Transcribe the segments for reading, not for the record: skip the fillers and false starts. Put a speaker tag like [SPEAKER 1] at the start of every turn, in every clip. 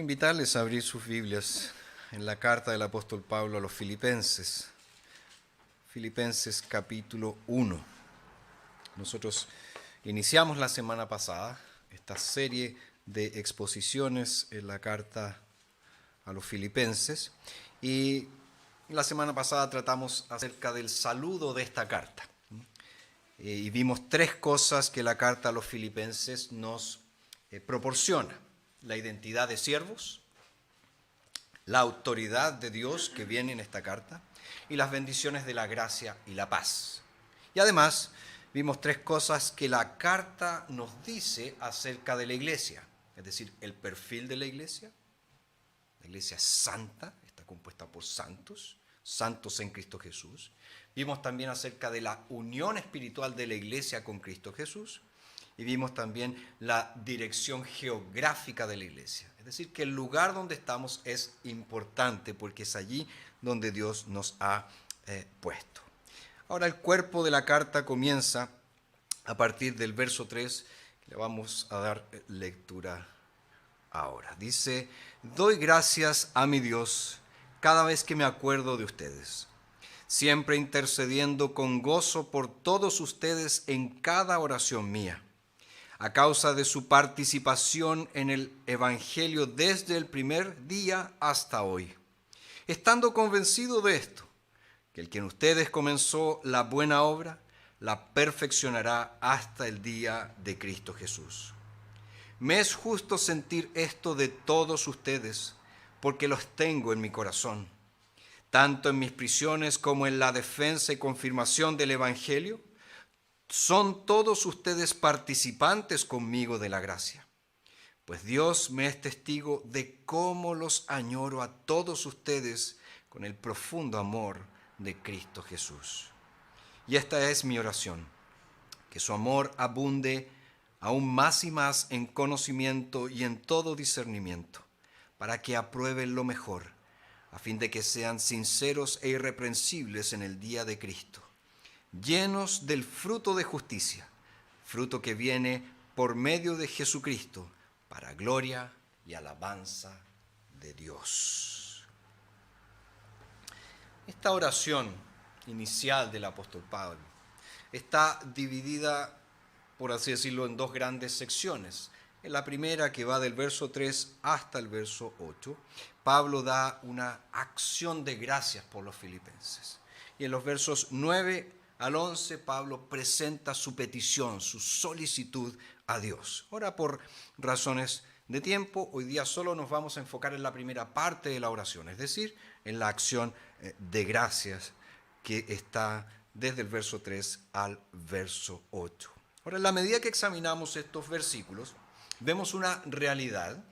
[SPEAKER 1] Invitarles a abrir sus Biblias en la carta del apóstol Pablo a los Filipenses. Filipenses capítulo 1. Nosotros iniciamos la semana pasada esta serie de exposiciones en la carta a los Filipenses y la semana pasada tratamos acerca del saludo de esta carta. Y vimos tres cosas que la carta a los Filipenses nos proporciona: la identidad de siervos, la autoridad de Dios que viene en esta carta y las bendiciones de la gracia y la paz. Y además vimos tres cosas que la carta nos dice acerca de la iglesia, es decir, el perfil de la iglesia. La iglesia es santa, está compuesta por santos, santos en Cristo Jesús. Vimos también acerca de la unión espiritual de la iglesia con Cristo Jesús. Y vimos también la dirección geográfica de la iglesia. Es decir, que el lugar donde estamos es importante porque es allí donde Dios nos ha puesto. Ahora el cuerpo de la carta comienza a partir del verso 3. Le vamos a dar lectura ahora. Dice: doy gracias a mi Dios cada vez que me acuerdo de ustedes, siempre intercediendo con gozo por todos ustedes en cada oración mía, a causa de su participación en el Evangelio desde el primer día hasta hoy, estando convencido de esto, que el que en ustedes comenzó la buena obra, la perfeccionará hasta el día de Cristo Jesús. Me es justo sentir esto de todos ustedes, porque los tengo en mi corazón, tanto en mis prisiones como en la defensa y confirmación del Evangelio. Son todos ustedes participantes conmigo de la gracia, pues Dios me es testigo de cómo los añoro a todos ustedes con el profundo amor de Cristo Jesús. Y esta es mi oración: que su amor abunde aún más y más en conocimiento y en todo discernimiento, para que aprueben lo mejor, a fin de que sean sinceros e irreprensibles en el día de Cristo, llenos del fruto de justicia, fruto que viene por medio de Jesucristo, para gloria y alabanza de Dios. Esta oración inicial del apóstol Pablo está dividida, por así decirlo, en dos grandes secciones. En la primera, que va del verso 3 hasta el verso 8, Pablo da una acción de gracias por los filipenses. Y en los versos 9 al 11, Pablo presenta su petición, su solicitud a Dios. Ahora, por razones de tiempo, hoy día solo nos vamos a enfocar en la primera parte de la oración, es decir, en la acción de gracias que está desde el verso 3 al verso 8. Ahora, en la medida que examinamos estos versículos, vemos una realidad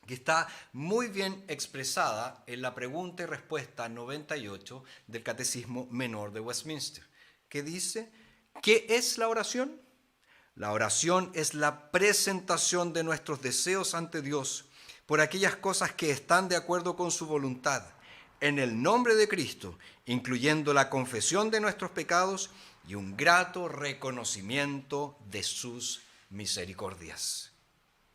[SPEAKER 1] que está muy bien expresada en la pregunta y respuesta 98 del Catecismo Menor de Westminster, que dice: ¿qué es la oración? La oración es la presentación de nuestros deseos ante Dios por aquellas cosas que están de acuerdo con su voluntad, en el nombre de Cristo, incluyendo la confesión de nuestros pecados y un grato reconocimiento de sus misericordias.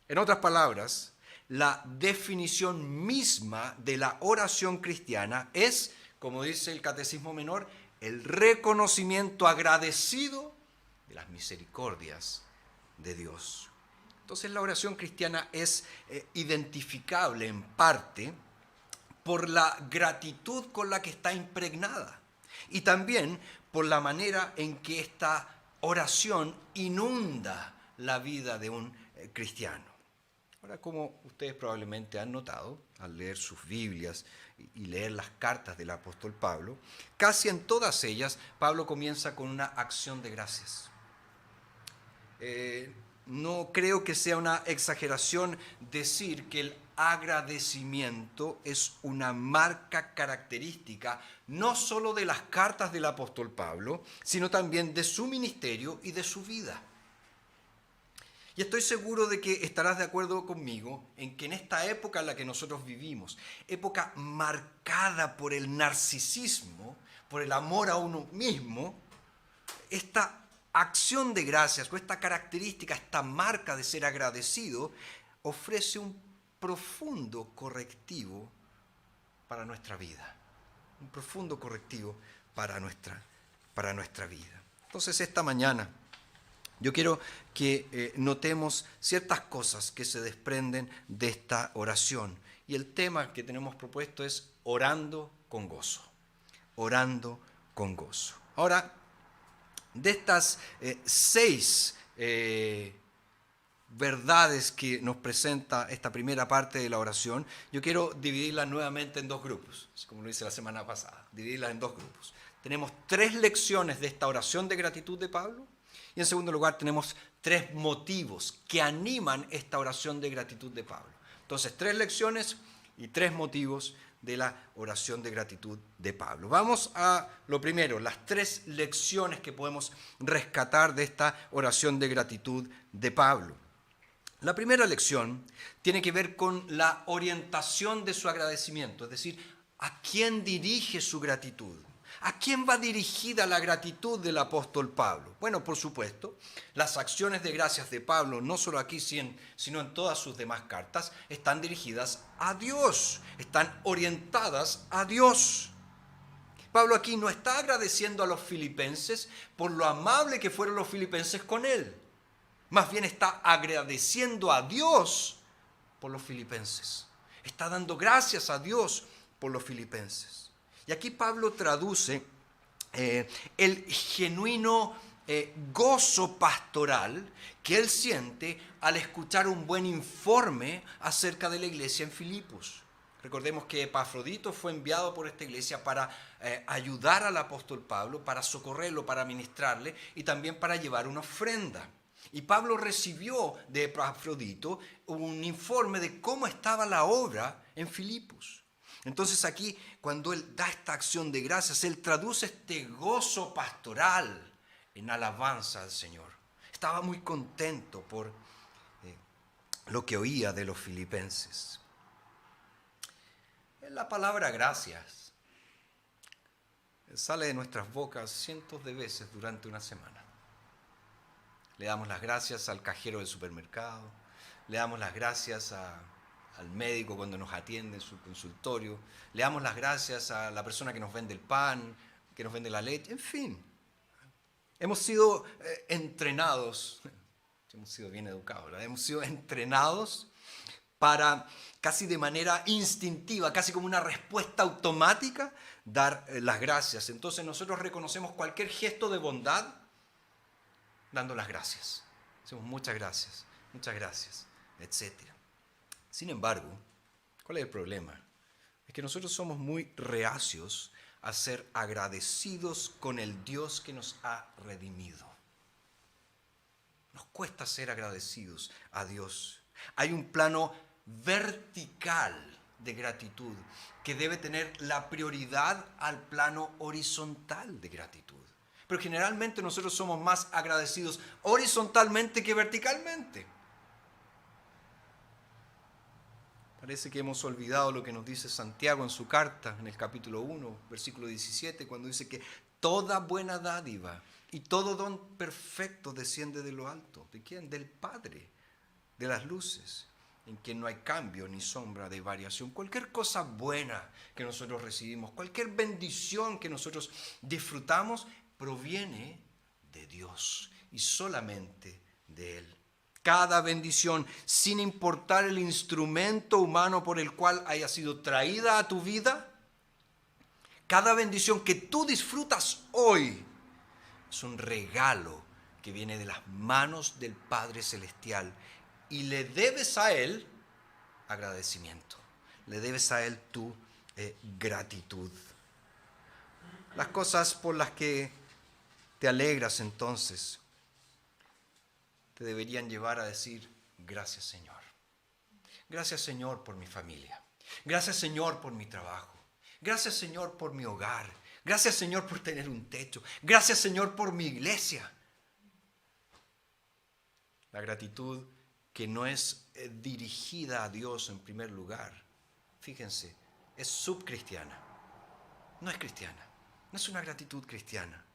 [SPEAKER 1] En otras palabras, la definición misma de la oración cristiana es, como dice el Catecismo Menor, el reconocimiento agradecido de las misericordias de Dios. Entonces, la oración cristiana es identificable en parte por la gratitud con la que está impregnada y también por la manera en que esta oración inunda la vida de un cristiano. Ahora, como ustedes probablemente han notado al leer sus Biblias y leer las cartas del apóstol Pablo, casi en todas ellas Pablo comienza con una acción de gracias. No creo que sea una exageración decir que el agradecimiento es una marca característica no solo de las cartas del apóstol Pablo, sino también de su ministerio y de su vida. Y estoy seguro de que estarás de acuerdo conmigo en que en esta época en la que nosotros vivimos, época marcada por el narcisismo, por el amor a uno mismo, esta acción de gracias o esta característica, esta marca de ser agradecido, ofrece un profundo correctivo para nuestra vida. Un profundo correctivo para nuestra vida. Entonces, esta mañana yo quiero que notemos ciertas cosas que se desprenden de esta oración. Y el tema que tenemos propuesto es orando con gozo. Orando con gozo. Ahora, de estas 6 verdades que nos presenta esta primera parte de la oración, yo quiero dividirlas nuevamente en 2 grupos, como lo hice la semana pasada, dividirlas en 2 grupos. Tenemos 3 lecciones de esta oración de gratitud de Pablo, y en segundo lugar tenemos 3 motivos que animan esta oración de gratitud de Pablo. Entonces, 3 lecciones y 3 motivos de la oración de gratitud de Pablo. Vamos a lo primero, las 3 lecciones que podemos rescatar de esta oración de gratitud de Pablo. La primera lección tiene que ver con la orientación de su agradecimiento, es decir, ¿a quién dirige su gratitud? ¿A quién va dirigida la gratitud del apóstol Pablo? Bueno, por supuesto, las acciones de gracias de Pablo, no solo aquí, sino en todas sus demás cartas, están dirigidas a Dios, están orientadas a Dios. Pablo aquí no está agradeciendo a los filipenses por lo amable que fueron los filipenses con él. Más bien está agradeciendo a Dios por los filipenses. Está dando gracias a Dios por los filipenses. Y aquí Pablo traduce el genuino gozo pastoral que él siente al escuchar un buen informe acerca de la iglesia en Filipos. Recordemos que Epafrodito fue enviado por esta iglesia para ayudar al apóstol Pablo, para socorrerlo, para ministrarle y también para llevar una ofrenda. Y Pablo recibió de Epafrodito un informe de cómo estaba la obra en Filipos. Entonces aquí, cuando él da esta acción de gracias, él traduce este gozo pastoral en alabanza al Señor. Estaba muy contento por lo que oía de los filipenses. La palabra gracias sale de nuestras bocas cientos de veces durante una semana. Le damos las gracias al cajero del supermercado, le damos las gracias al médico cuando nos atiende en su consultorio, le damos las gracias a la persona que nos vende el pan, que nos vende la leche, en fin. Hemos sido entrenados, hemos sido bien educados, ¿verdad? Hemos sido entrenados para casi de manera instintiva, casi como una respuesta automática, dar las gracias. Entonces nosotros reconocemos cualquier gesto de bondad dando las gracias. Decimos muchas gracias, etc. Sin embargo, ¿cuál es el problema? Es que nosotros somos muy reacios a ser agradecidos con el Dios que nos ha redimido. Nos cuesta ser agradecidos a Dios. Hay un plano vertical de gratitud que debe tener la prioridad al plano horizontal de gratitud. Pero generalmente nosotros somos más agradecidos horizontalmente que verticalmente. Parece que hemos olvidado lo que nos dice Santiago en su carta, en el capítulo 1, versículo 17, cuando dice que toda buena dádiva y todo don perfecto desciende de lo alto. ¿De quién? Del Padre de las luces, en quien no hay cambio ni sombra de variación. Cualquier cosa buena que nosotros recibimos, cualquier bendición que nosotros disfrutamos, proviene de Dios y solamente de Él. Cada bendición, sin importar el instrumento humano por el cual haya sido traída a tu vida, cada bendición que tú disfrutas hoy es un regalo que viene de las manos del Padre Celestial y le debes a Él agradecimiento, le debes a Él tu gratitud. Las cosas por las que te alegras entonces te deberían llevar a decir, gracias Señor. Gracias Señor por mi familia. Gracias Señor por mi trabajo. Gracias Señor por mi hogar. Gracias Señor por tener un techo. Gracias Señor por mi iglesia. La gratitud que no es dirigida a Dios en primer lugar, fíjense, es subcristiana. No es cristiana. No es una gratitud cristiana.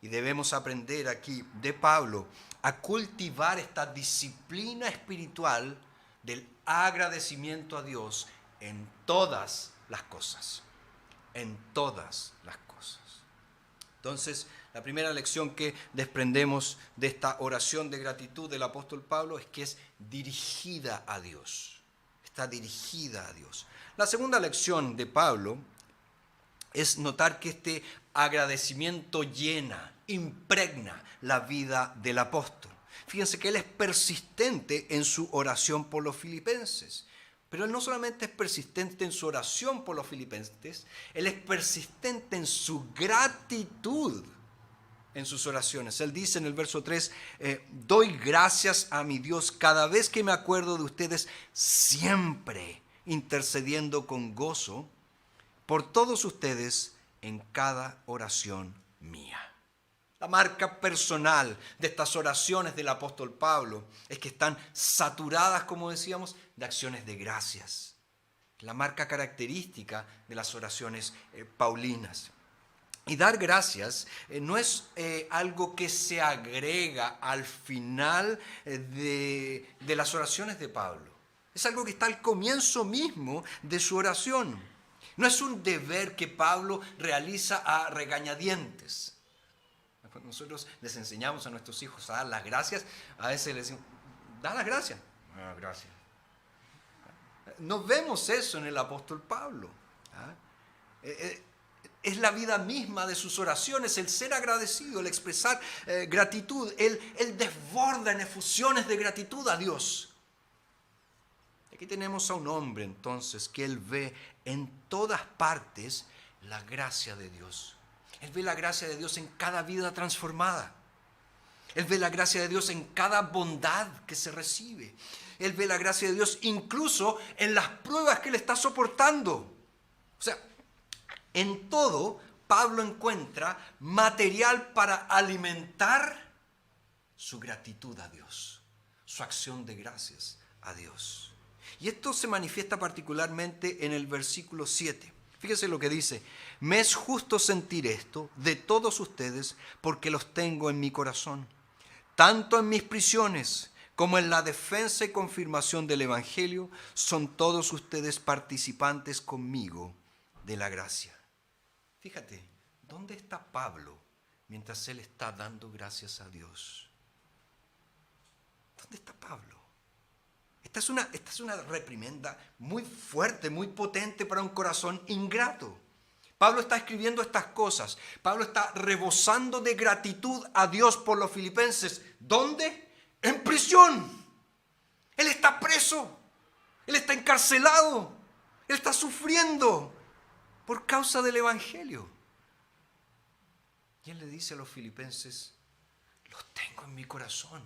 [SPEAKER 1] Y debemos aprender aquí de Pablo a cultivar esta disciplina espiritual del agradecimiento a Dios en todas las cosas. En todas las cosas. Entonces, la primera lección que desprendemos de esta oración de gratitud del apóstol Pablo es que es dirigida a Dios. Está dirigida a Dios. La segunda lección de Pablo es notar que este agradecimiento llena, impregna la vida del apóstol. Fíjense que él es persistente en su oración por los filipenses. Pero él no solamente es persistente en su oración por los filipenses, él es persistente en su gratitud en sus oraciones. Él dice en el verso 3, doy gracias a mi Dios cada vez que me acuerdo de ustedes, siempre intercediendo con gozo por todos ustedes en cada oración mía. La marca personal de estas oraciones del apóstol Pablo es que están saturadas, como decíamos, de acciones de gracias. La marca característica de las oraciones paulinas. Y dar gracias no es algo que se agrega al final de las oraciones de Pablo. Es algo que está al comienzo mismo de su oración. No es un deber que Pablo realiza a regañadientes. Cuando nosotros les enseñamos a nuestros hijos a dar las gracias, a veces les decimos, da las gracias. Ah, gracias. No vemos eso en el apóstol Pablo. Es la vida misma de sus oraciones, el ser agradecido, el expresar gratitud. Él desborda en efusiones de gratitud a Dios. Aquí tenemos a un hombre entonces que él ve en todas partes la gracia de Dios. Él ve la gracia de Dios en cada vida transformada. Él ve la gracia de Dios en cada bondad que se recibe. Él ve la gracia de Dios incluso en las pruebas que él está soportando. O sea, en todo Pablo encuentra material para alimentar su gratitud a Dios, su acción de gracias a Dios. Y esto se manifiesta particularmente en el versículo 7. Fíjese lo que dice, me es justo sentir esto de todos ustedes porque los tengo en mi corazón, tanto en mis prisiones como en la defensa y confirmación del Evangelio, son todos ustedes participantes conmigo de la gracia. Fíjate, ¿dónde está Pablo mientras él está dando gracias a Dios? ¿Dónde está Pablo? Esta es una reprimenda muy fuerte, muy potente para un corazón ingrato. Pablo está escribiendo estas cosas. Pablo está rebosando de gratitud a Dios por los filipenses. ¿Dónde? En prisión. Él está preso. Él está encarcelado. Él está sufriendo por causa del Evangelio. Y él le dice a los filipenses, los tengo en mi corazón.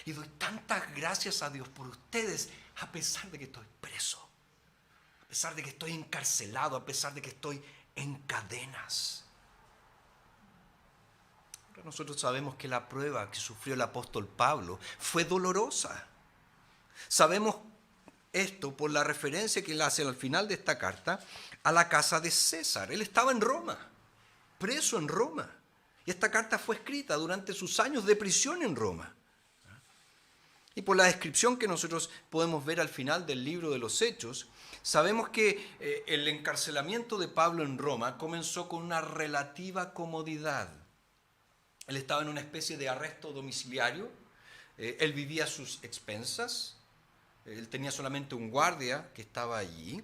[SPEAKER 1] Y doy tantas gracias a Dios por ustedes, a pesar de que estoy preso, a pesar de que estoy encarcelado, a pesar de que estoy en cadenas. Ahora nosotros sabemos que la prueba que sufrió el apóstol Pablo fue dolorosa. Sabemos esto por la referencia que él hace al final de esta carta a la casa de César. Él estaba en Roma, preso en Roma. Y esta carta fue escrita durante sus años de prisión en Roma. Y por la descripción que nosotros podemos ver al final del libro de los Hechos, sabemos que el encarcelamiento de Pablo en Roma comenzó con una relativa comodidad. Él estaba en una especie de arresto domiciliario, él vivía a sus expensas, él tenía solamente un guardia que estaba allí,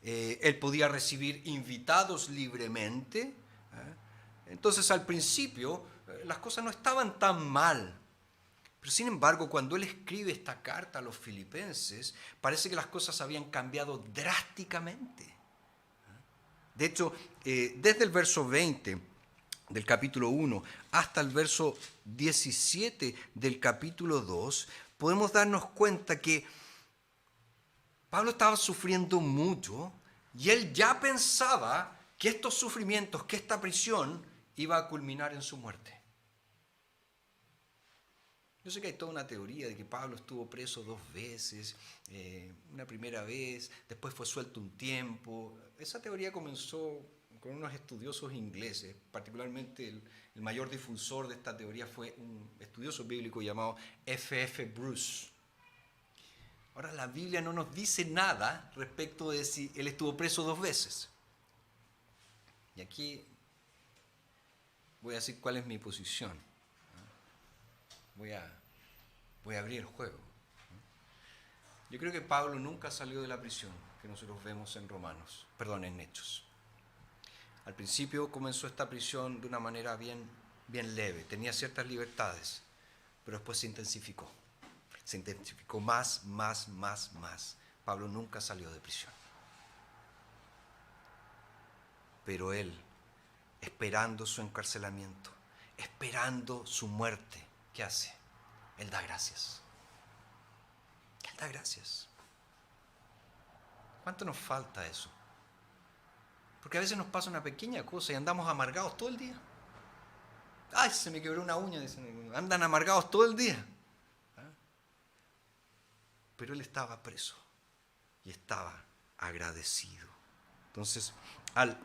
[SPEAKER 1] él podía recibir invitados libremente. Entonces al principio las cosas no estaban tan mal. Pero sin embargo, cuando él escribe esta carta a los filipenses, parece que las cosas habían cambiado drásticamente. De hecho, desde el verso 20 del capítulo 1 hasta el verso 17 del capítulo 2, podemos darnos cuenta que Pablo estaba sufriendo mucho y él ya pensaba que estos sufrimientos, que esta prisión iba a culminar en su muerte. Yo sé que hay toda una teoría de que Pablo estuvo preso 2 veces, una primera vez, después fue suelto un tiempo. Esa teoría comenzó con unos estudiosos ingleses, particularmente el mayor difusor de esta teoría fue un estudioso bíblico llamado F.F. Bruce. Ahora, la Biblia no nos dice nada respecto de si él estuvo preso 2 veces. Y aquí voy a decir cuál es mi posición. Voy a abrir el juego. Yo creo que Pablo nunca salió de la prisión que nosotros vemos en Hechos. Al principio comenzó esta prisión de una manera bien leve, tenía ciertas libertades, pero después se intensificó más. Pablo nunca salió de prisión. Pero él, esperando su encarcelamiento, esperando su muerte, ¿qué hace? Él da gracias. Él da gracias. ¿Cuánto nos falta eso? Porque a veces nos pasa una pequeña cosa y andamos amargados todo el día. ¡Ay, se me quebró una uña! Dicen, andan amargados todo el día. Pero él estaba preso y estaba agradecido. Entonces, al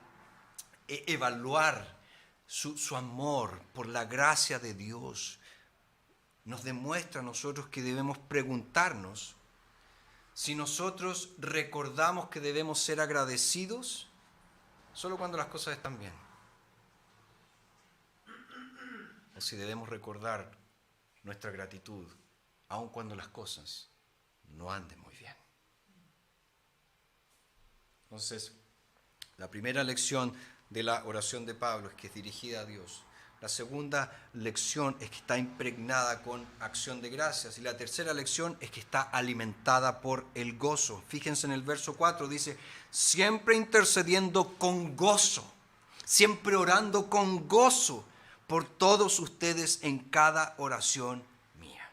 [SPEAKER 1] evaluar su amor por la gracia de Dios, nos demuestra a nosotros que debemos preguntarnos si nosotros recordamos que debemos ser agradecidos solo cuando las cosas están bien, o si debemos recordar nuestra gratitud aun cuando las cosas no anden muy bien. Entonces, la primera lección de la oración de Pablo es que es dirigida a Dios. La segunda lección es que está impregnada con acción de gracias. Y la tercera lección es que está alimentada por el gozo. Fíjense en el verso 4, dice, siempre intercediendo con gozo, siempre orando con gozo por todos ustedes en cada oración mía.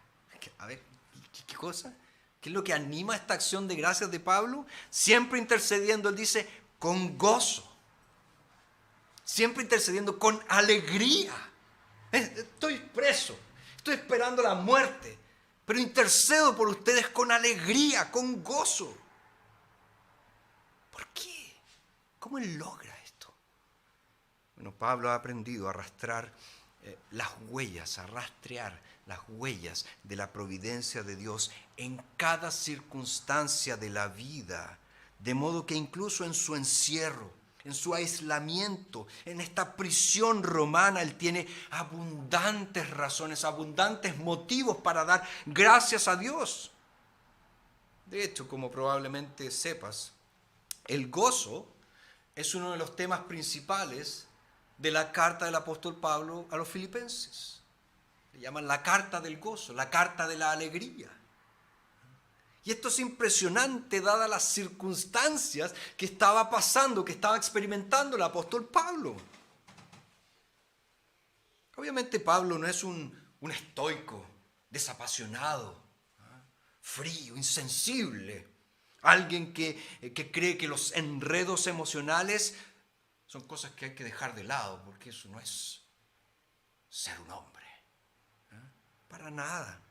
[SPEAKER 1] A ver, ¿qué cosa? ¿Qué es lo que anima esta acción de gracias de Pablo? Siempre intercediendo, él dice, con gozo. Siempre intercediendo con alegría. Estoy preso, estoy esperando la muerte, pero intercedo por ustedes con alegría, con gozo. ¿Por qué? ¿Cómo él logra esto? Bueno, Pablo ha aprendido a arrastrar las huellas, a rastrear las huellas de la providencia de Dios en cada circunstancia de la vida, de modo que incluso en su encierro, en su aislamiento, en esta prisión romana, él tiene abundantes razones, abundantes motivos para dar gracias a Dios. De hecho, como probablemente sepas, el gozo es uno de los temas principales de la carta del apóstol Pablo a los filipenses. Le llaman la carta del gozo, la carta de la alegría. Y esto es impresionante dadas las circunstancias que estaba pasando, que estaba experimentando el apóstol Pablo. Obviamente Pablo no es un estoico, desapasionado, frío, insensible. Alguien que cree que los enredos emocionales son cosas que hay que dejar de lado, porque eso no es ser un hombre. Para nada.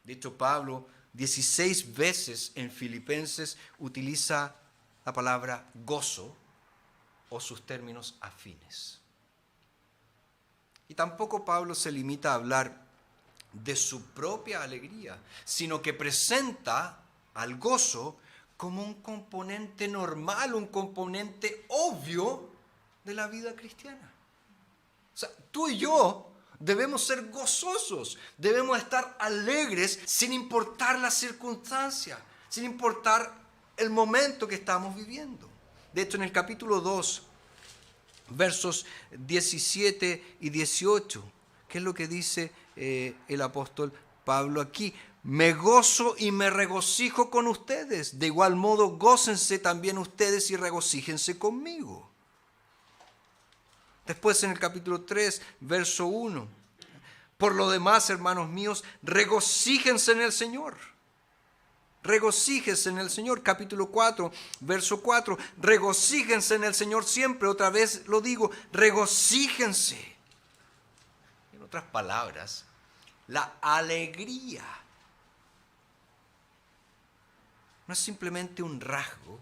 [SPEAKER 1] De hecho, Pablo 16 veces en Filipenses utiliza la palabra gozo o sus términos afines. Y tampoco Pablo se limita a hablar de su propia alegría, sino que presenta al gozo como un componente normal, un componente obvio de la vida cristiana. O sea, tú y yo debemos ser gozosos, debemos estar alegres sin importar la circunstancia, sin importar el momento que estamos viviendo. De hecho, en el capítulo 2, versos 17 y 18, ¿qué es lo que dice el apóstol Pablo aquí? Me gozo y me regocijo con ustedes. De igual modo, gócense también ustedes y regocíjense conmigo. Después en el capítulo 3, verso 1. Por lo demás, hermanos míos, regocíjense en el Señor. Regocíjense en el Señor. Capítulo 4, verso 4. Regocíjense en el Señor siempre. Otra vez lo digo, regocíjense. En otras palabras, la alegría no es simplemente un rasgo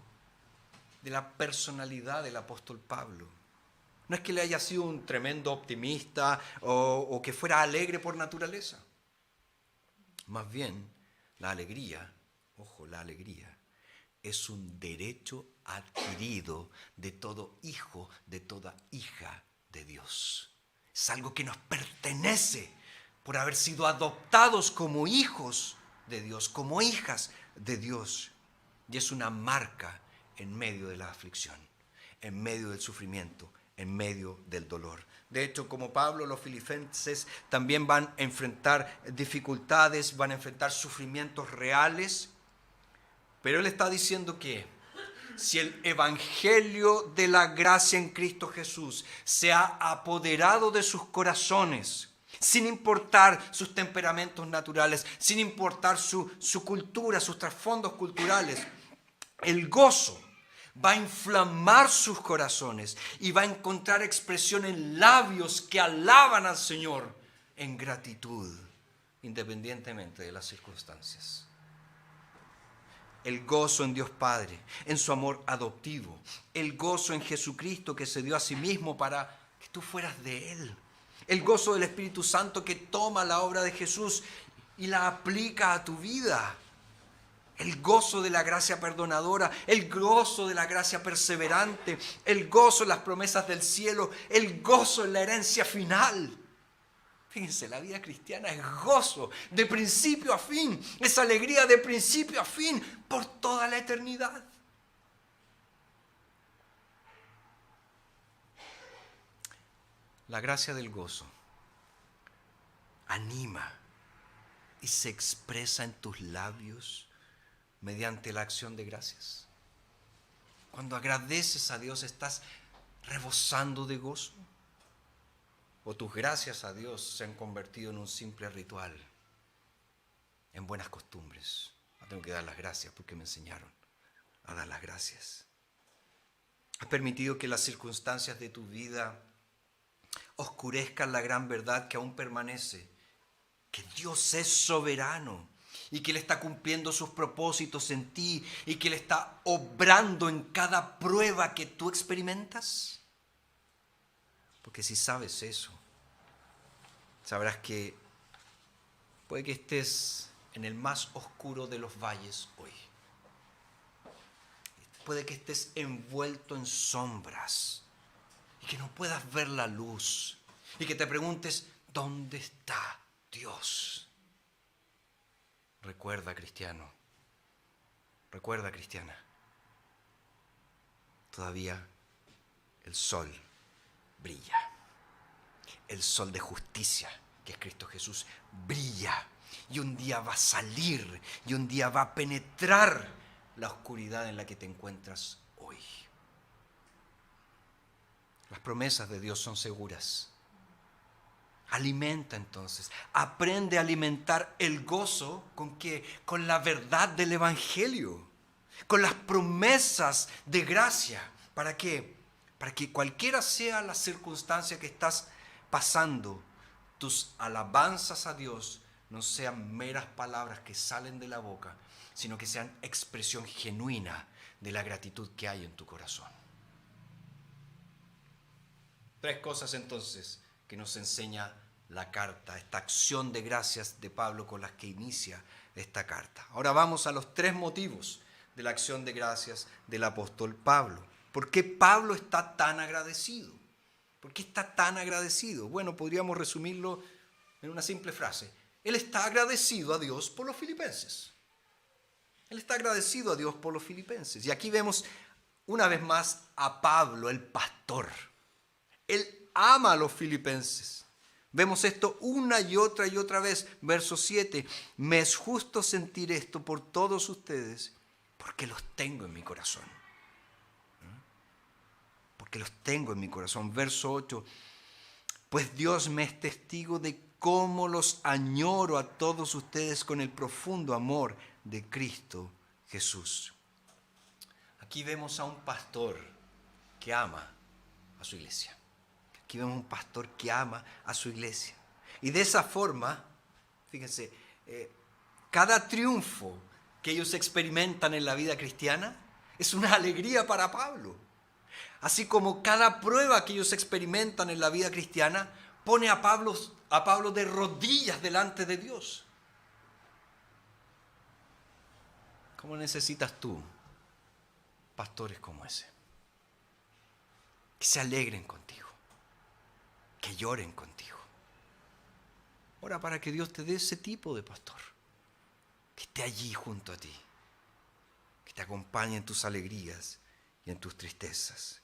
[SPEAKER 1] de la personalidad del apóstol Pablo. No es que le haya sido un tremendo optimista o que fuera alegre por naturaleza. Más bien, la alegría ojo, la alegría, es un derecho adquirido de todo hijo, de toda hija de Dios. Es algo que nos pertenece por haber sido adoptados como hijos de Dios, como hijas de Dios. Y es una marca en medio de la aflicción, en medio del sufrimiento, en medio del dolor. De hecho, como Pablo, los filipenses también van a enfrentar dificultades, van a enfrentar sufrimientos reales, pero él está diciendo que si el evangelio de la gracia en Cristo Jesús se ha apoderado de sus corazones, sin importar sus temperamentos naturales, sin importar su cultura, sus trasfondos culturales, el gozo va a inflamar sus corazones y va a encontrar expresión en labios que alaban al Señor en gratitud, independientemente de las circunstancias. El gozo en Dios Padre, en su amor adoptivo, el gozo en Jesucristo que se dio a sí mismo para que tú fueras de Él, el gozo del Espíritu Santo que toma la obra de Jesús y la aplica a tu vida, el gozo de la gracia perdonadora, el gozo de la gracia perseverante, el gozo en las promesas del cielo, el gozo en la herencia final. Fíjense, la vida cristiana es gozo de principio a fin, es alegría de principio a fin por toda la eternidad. La gracia del gozo anima y se expresa en tus labios mediante la acción de gracias. Cuando agradeces a Dios, ¿estás rebosando de gozo? ¿O tus gracias a Dios se han convertido en un simple ritual, en buenas costumbres? Tengo que dar las gracias porque me enseñaron a dar las gracias. ¿Has permitido que las circunstancias de tu vida oscurezcan la gran verdad que aún permanece? Que Dios es soberano y que Él está cumpliendo sus propósitos en ti y que Él está obrando en cada prueba que tú experimentas. Porque si sabes eso, sabrás que puede que estés en el más oscuro de los valles hoy. Puede que estés envuelto en sombras y que no puedas ver la luz y que te preguntes, ¿dónde está Dios? Recuerda, cristiano, recuerda, cristiana, todavía el sol brilla. El sol de justicia, que es Cristo Jesús, brilla. Y un día va a salir y un día va a penetrar la oscuridad en la que te encuentras hoy. Las promesas de Dios son seguras. Alimenta entonces, aprende a alimentar el gozo ¿con qué? Con la verdad del Evangelio, con las promesas de gracia. ¿Para qué? Para que cualquiera sea la circunstancia que estás pasando, tus alabanzas a Dios no sean meras palabras que salen de la boca, sino que sean expresión genuina de la gratitud que hay en tu corazón. Tres cosas entonces que nos enseña la carta, esta acción de gracias de Pablo con las que inicia esta carta. Ahora vamos a los tres motivos de la acción de gracias del apóstol Pablo. ¿Por qué Pablo está tan agradecido? ¿Por qué está tan agradecido? Bueno, podríamos resumirlo en una simple frase. Él está agradecido a Dios por los filipenses. Él está agradecido a Dios por los filipenses. Y aquí vemos una vez más a Pablo, el pastor. Él ama a los filipenses. Vemos esto una y otra vez. Verso 7. Me es justo sentir esto por todos ustedes, porque los tengo en mi corazón. Porque los tengo en mi corazón. Verso 8. Pues Dios me es testigo de cómo los añoro a todos ustedes con el profundo amor de Cristo Jesús. Aquí vemos a un pastor que ama a su iglesia. Aquí vemos a un pastor que ama a su iglesia. Y de esa forma, fíjense, cada triunfo que ellos experimentan en la vida cristiana es una alegría para Pablo. Así como cada prueba que ellos experimentan en la vida cristiana pone a Pablo de rodillas delante de Dios. ¿Cómo necesitas tú pastores como ese? Que se alegren contigo, que lloren contigo. Ora para que Dios te dé ese tipo de pastor, que esté allí junto a ti, que te acompañe en tus alegrías y en tus tristezas.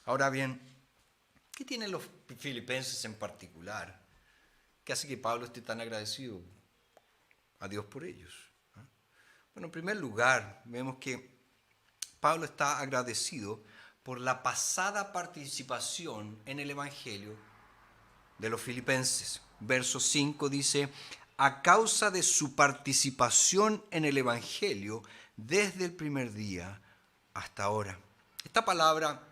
[SPEAKER 1] Ahora bien, ¿qué tienen los filipenses en particular que hace que Pablo esté tan agradecido a Dios por ellos? Bueno, en primer lugar, vemos que Pablo está agradecido por la pasada participación en el Evangelio de los filipenses. Verso 5 dice: a causa de su participación en el Evangelio desde el primer día hasta ahora. Esta palabra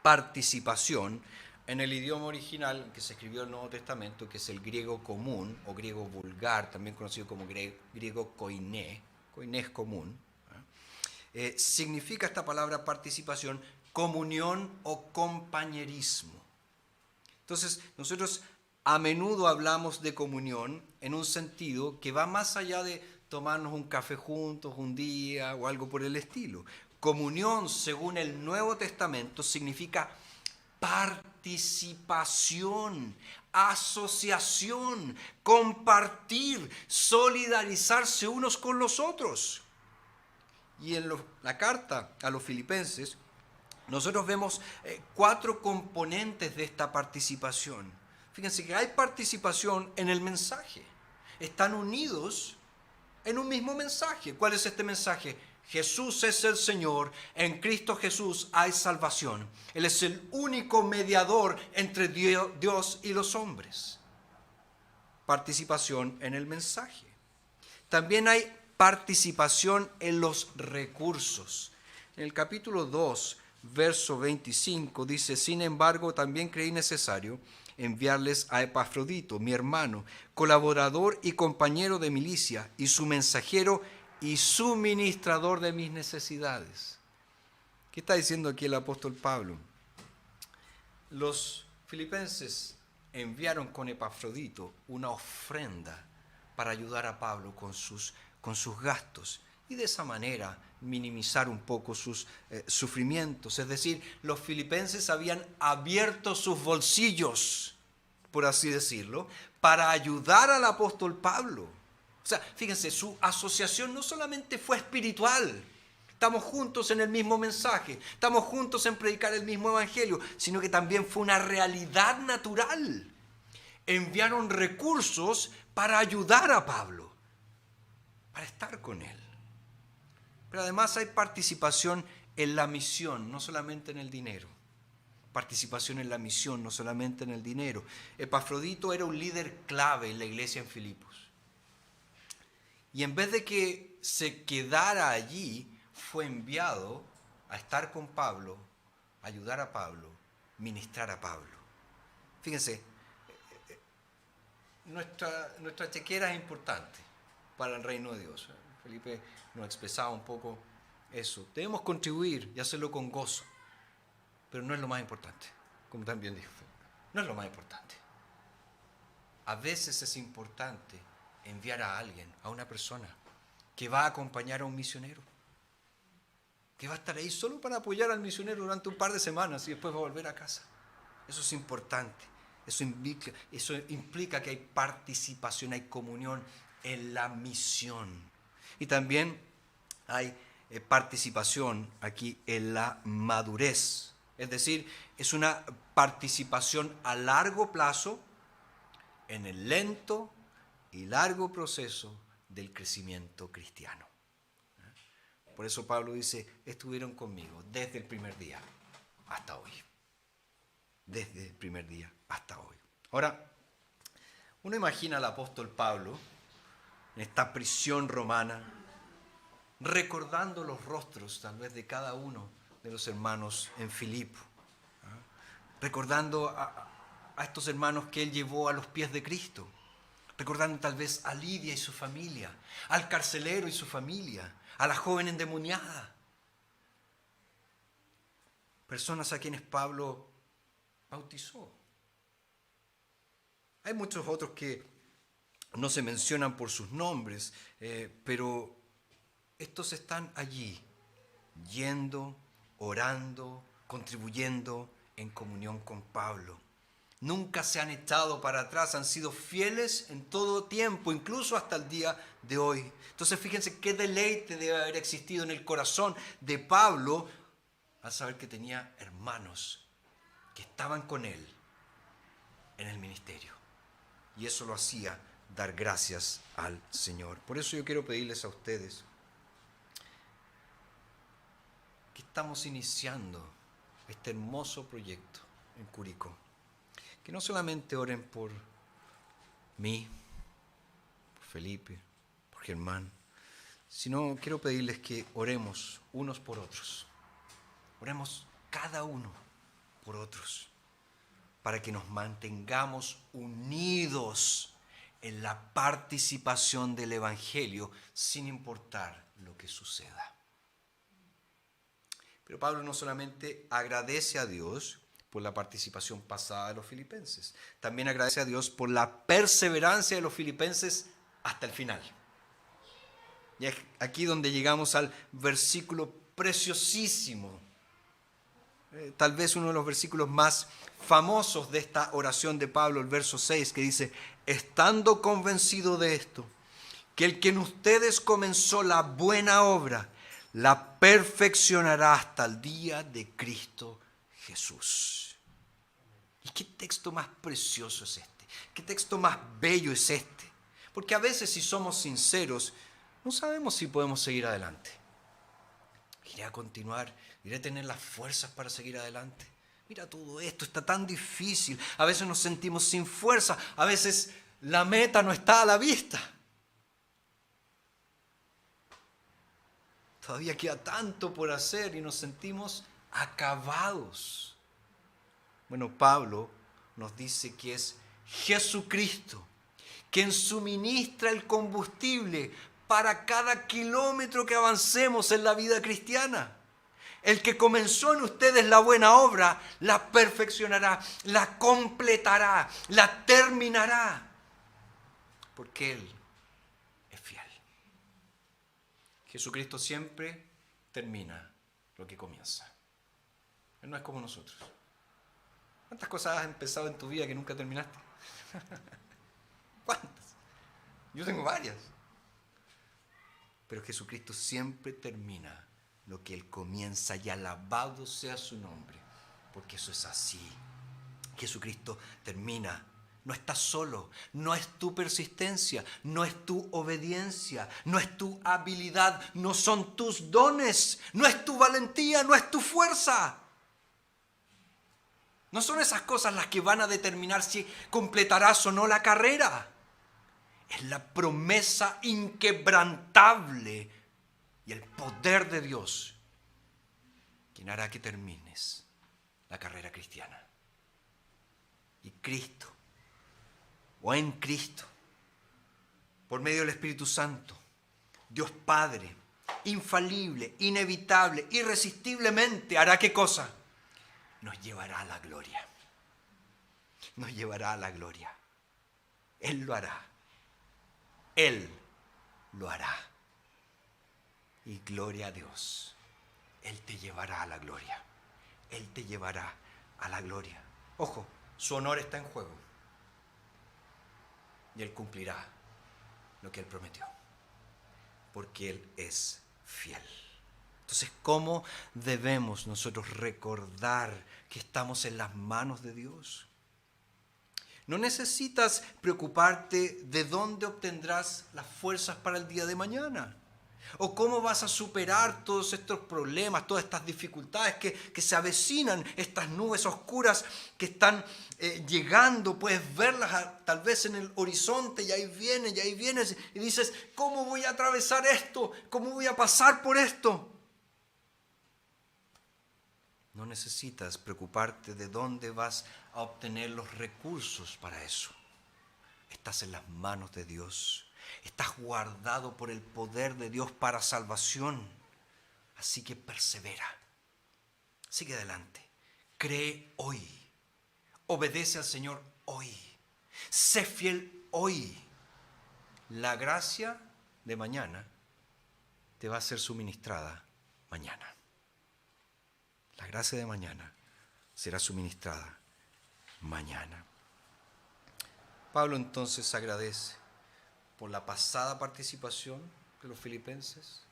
[SPEAKER 1] participación en el idioma original que se escribió el Nuevo Testamento, que es el griego común o griego vulgar, también conocido como griego koiné es común, significa esta palabra participación, comunión o compañerismo. Entonces, nosotros a menudo hablamos de comunión en un sentido que va más allá de tomarnos un café juntos un día o algo por el estilo. Comunión, según el Nuevo Testamento, significa participación, asociación, compartir, solidarizarse unos con los otros. Y en la carta a los filipenses, nosotros vemos 4 componentes de esta participación. Fíjense que hay participación en el mensaje. Están unidos en un mismo mensaje. ¿Cuál es este mensaje? Jesús es el Señor, en Cristo Jesús hay salvación. Él es el único mediador entre Dios y los hombres. Participación en el mensaje. También hay participación en los recursos. En el capítulo 2, verso 25, dice: sin embargo, también creí necesario enviarles a Epafrodito, mi hermano, colaborador y compañero de milicia, y su mensajero y suministrador de mis necesidades. ¿Qué está diciendo aquí el apóstol Pablo? Los filipenses enviaron con Epafrodito una ofrenda para ayudar a Pablo con sus gastos y de esa manera minimizar un poco sus sufrimientos. Es decir, los filipenses habían abierto sus bolsillos, por así decirlo, para ayudar al apóstol Pablo. O sea, fíjense, su asociación no solamente fue espiritual, estamos juntos en el mismo mensaje, estamos juntos en predicar el mismo evangelio, sino que también fue una realidad natural. Enviaron recursos para ayudar a Pablo, para estar con él. Pero además hay participación en la misión, no solamente en el dinero. Participación en la misión, no solamente en el dinero. Epafrodito era un líder clave en la iglesia en Filipos. Y en vez de que se quedara allí, fue enviado a estar con Pablo, a ayudar a Pablo, ministrar a Pablo. Fíjense, nuestra chequera es importante para el reino de Dios. Felipe nos expresaba un poco eso. Debemos contribuir y hacerlo con gozo, pero no es lo más importante, como también dijo. No es lo más importante. A veces es importante enviar a alguien, a una persona, que va a acompañar a un misionero, que va a estar ahí solo para apoyar al misionero durante un par de semanas y después va a volver a casa. Eso es importante. Eso implica que hay participación, hay comunión en la misión. Y también hay participación aquí en la madurez. Es decir, es una participación a largo plazo en el lento y largo proceso del crecimiento cristiano. Por eso Pablo dice: estuvieron conmigo desde el primer día hasta hoy. Desde el primer día hasta hoy. Ahora, uno imagina al apóstol Pablo en esta prisión romana, recordando los rostros tal vez de cada uno de los hermanos en Filipo, recordando a estos hermanos que él llevó a los pies de Cristo, recordando tal vez a Lidia y su familia, al carcelero y su familia, a la joven endemoniada, personas a quienes Pablo bautizó. Hay muchos otros que no se mencionan por sus nombres, pero estos están allí, yendo, orando, contribuyendo en comunión con Pablo. Nunca se han echado para atrás, han sido fieles en todo tiempo, incluso hasta el día de hoy. Entonces fíjense qué deleite debe haber existido en el corazón de Pablo al saber que tenía hermanos que estaban con él en el ministerio. Y eso lo hacía dar gracias al Señor. Por eso yo quiero pedirles a ustedes que estamos iniciando este hermoso proyecto en Curicó. Que no solamente oren por mí, por Felipe, por Germán, sino quiero pedirles que oremos unos por otros. Oremos cada uno por otros, para que nos mantengamos unidos en la participación del Evangelio, sin importar lo que suceda. Pero Pablo no solamente agradece a Dios por la participación pasada de los filipenses, también agradece a Dios por la perseverancia de los filipenses hasta el final. Y es aquí donde llegamos al versículo preciosísimo, tal vez uno de los versículos más famosos de esta oración de Pablo, el verso 6, que dice: estando convencido de esto, que el que en ustedes comenzó la buena obra, la perfeccionará hasta el día de Cristo Jesús. ¿Y qué texto más precioso es este? ¿Qué texto más bello es este? Porque a veces, si somos sinceros, no sabemos si podemos seguir adelante. ¿Iré a continuar? ¿Iré a tener las fuerzas para seguir adelante? Mira, todo esto está tan difícil. A veces nos sentimos sin fuerza. A veces la meta no está a la vista. Todavía queda tanto por hacer y nos sentimos acabados. Bueno, Pablo nos dice que es Jesucristo quien suministra el combustible para cada kilómetro que avancemos en la vida cristiana. El que comenzó en ustedes la buena obra, la perfeccionará, la completará, la terminará, porque Él es fiel. Jesucristo siempre termina lo que comienza. Él no es como nosotros. ¿Cuántas cosas has empezado en tu vida que nunca terminaste? ¿Cuántas? Yo tengo varias. Pero Jesucristo siempre termina lo que Él comienza, y alabado sea su nombre, porque eso es así. Jesucristo termina. No estás solo, no es tu persistencia, no es tu obediencia, no es tu habilidad, no son tus dones, no es tu valentía, no es tu fuerza. No son esas cosas las que van a determinar si completarás o no la carrera. Es la promesa inquebrantable y el poder de Dios quien hará que termines la carrera cristiana. Y Cristo, o en Cristo, por medio del Espíritu Santo, Dios Padre, infalible, inevitable, irresistiblemente, ¿hará qué cosa? Nos llevará a la gloria. Nos llevará a la gloria. Él lo hará. Él lo hará. Y gloria a Dios. Él te llevará a la gloria. Él te llevará a la gloria. Ojo, su honor está en juego. Y Él cumplirá lo que Él prometió. Porque Él es fiel. Entonces, ¿cómo debemos nosotros recordar que estamos en las manos de Dios? No necesitas preocuparte de dónde obtendrás las fuerzas para el día de mañana, o cómo vas a superar todos estos problemas, todas estas dificultades que se avecinan, estas nubes oscuras que están llegando. Puedes verlas tal vez en el horizonte, y ahí vienes, y dices: ¿cómo voy a atravesar esto? ¿Cómo voy a pasar por esto? No necesitas preocuparte de dónde vas a obtener los recursos para eso. Estás en las manos de Dios. Estás guardado por el poder de Dios para salvación. Así que persevera. Sigue adelante. Cree hoy. Obedece al Señor hoy. Sé fiel hoy. La gracia de mañana te va a ser suministrada mañana. La gracia de mañana será suministrada mañana. Pablo entonces agradece por la pasada participación de los filipenses,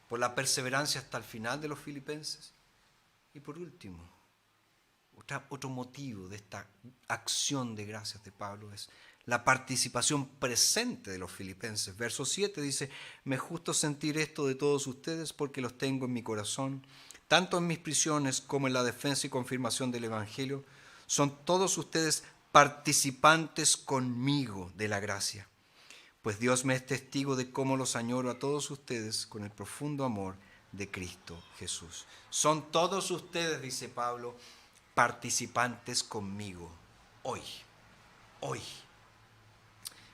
[SPEAKER 1] por la perseverancia hasta el final de los filipenses y por último, otro motivo de esta acción de gracias de Pablo es la participación presente de los filipenses. Verso 7 dice: me es justo sentir esto de todos ustedes porque los tengo en mi corazón, tanto en mis prisiones como en la defensa y confirmación del Evangelio. Son todos ustedes participantes conmigo de la gracia, pues Dios me es testigo de cómo los añoro a todos ustedes con el profundo amor de Cristo Jesús. Son todos ustedes, dice Pablo, participantes conmigo hoy.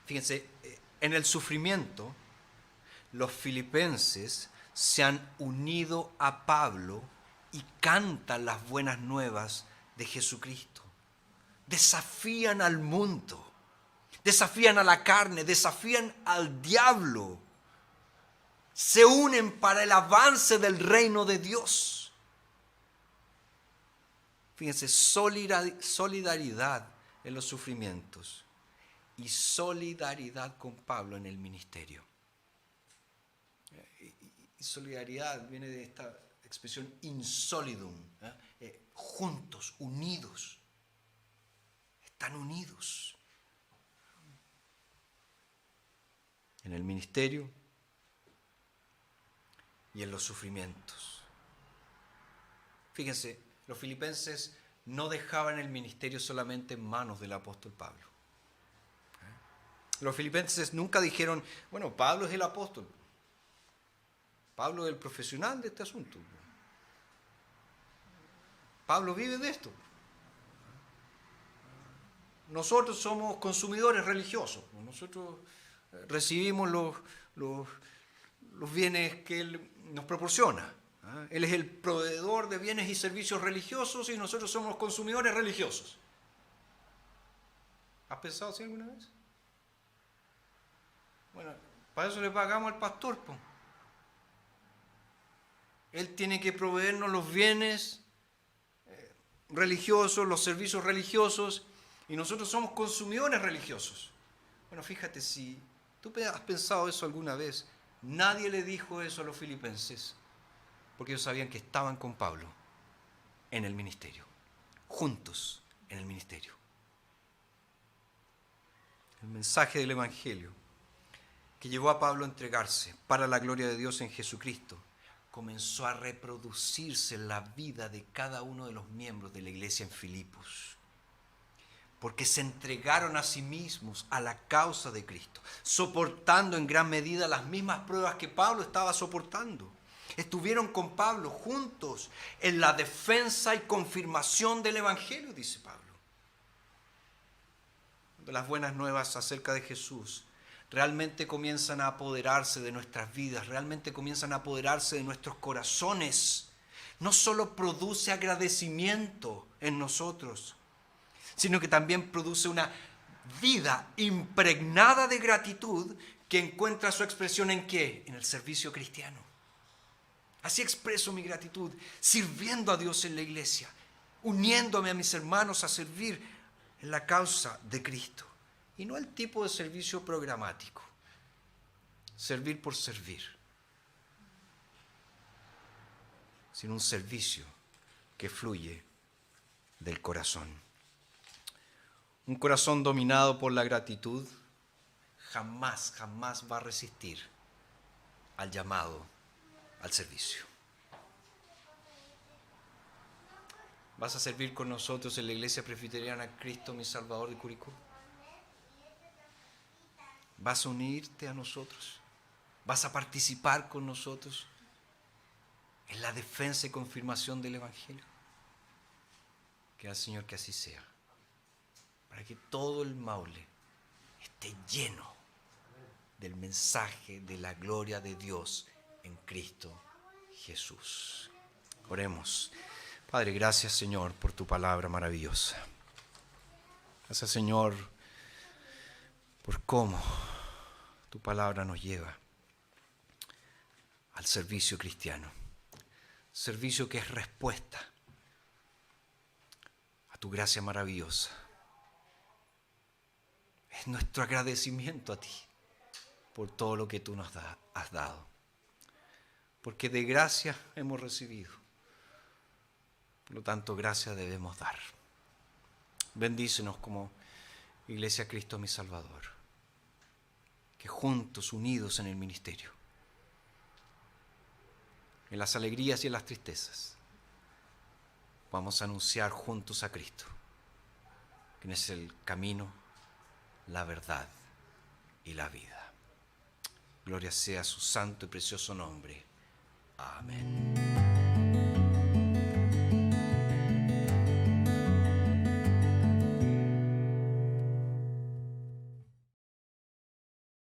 [SPEAKER 1] Fíjense, en el sufrimiento, los filipenses se han unido a Pablo y cantan las buenas nuevas de Jesucristo. Desafían al mundo, desafían a la carne, desafían al diablo. Se unen para el avance del reino de Dios. Fíjense, solidaridad en los sufrimientos y solidaridad con Pablo en el ministerio. Y solidaridad viene de esta expresión insolidum, juntos, unidos. Están unidos en el ministerio y en los sufrimientos. Fíjense, los filipenses no dejaban el ministerio solamente en manos del apóstol Pablo. Los filipenses nunca dijeron, bueno, Pablo es el apóstol, Pablo es el profesional de este asunto, Pablo vive de esto. Nosotros somos consumidores religiosos, nosotros recibimos los bienes que Él nos proporciona. Él es el proveedor de bienes y servicios religiosos y nosotros somos los consumidores religiosos. ¿Has pensado así alguna vez? Bueno, para eso le pagamos al pastor, pues. Él tiene que proveernos los bienes religiosos, los servicios religiosos, y nosotros somos consumidores religiosos. Bueno, fíjate, si tú has pensado eso alguna vez, nadie le dijo eso a los filipenses, porque ellos sabían que estaban con Pablo en el ministerio, juntos en el ministerio. El mensaje del Evangelio que llevó a Pablo a entregarse para la gloria de Dios en Jesucristo comenzó a reproducirse en la vida de cada uno de los miembros de la iglesia en Filipos, porque se entregaron a sí mismos a la causa de Cristo, soportando en gran medida las mismas pruebas que Pablo estaba soportando. Estuvieron con Pablo juntos en la defensa y confirmación del Evangelio, dice Pablo. Cuando las buenas nuevas acerca de Jesús realmente comienzan a apoderarse de nuestras vidas, realmente comienzan a apoderarse de nuestros corazones, no solo produce agradecimiento en nosotros, sino que también produce una vida impregnada de gratitud que encuentra su expresión ¿en qué? En el servicio cristiano. Así expreso mi gratitud, sirviendo a Dios en la iglesia, uniéndome a mis hermanos a servir en la causa de Cristo. Y no el tipo de servicio programático, servir por servir, sino un servicio que fluye del corazón. Un corazón dominado por la gratitud jamás va a resistir al llamado al servicio. ¿Vas a servir con nosotros en la Iglesia Presbiteriana Cristo mi Salvador de Curicó? ¿Vas a unirte a nosotros? ¿Vas a participar con nosotros en la defensa y confirmación del Evangelio? Que al Señor que así sea, para que todo el Maule esté lleno del mensaje de la gloria de Dios en Cristo Jesús. Oremos. Padre, gracias, Señor, por tu palabra maravillosa. Gracias, Señor, por cómo tu palabra nos lleva al servicio cristiano. Servicio que es respuesta a tu gracia maravillosa. Es nuestro agradecimiento a ti por todo lo que tú nos has dado. Porque de gracia hemos recibido. Por lo tanto, gracia debemos dar. Bendícenos como Iglesia Cristo mi Salvador. Que juntos, unidos en el ministerio, en las alegrías y en las tristezas, vamos a anunciar juntos a Cristo, quien es el camino, la verdad y la vida. Gloria sea a su santo y precioso nombre. Amén.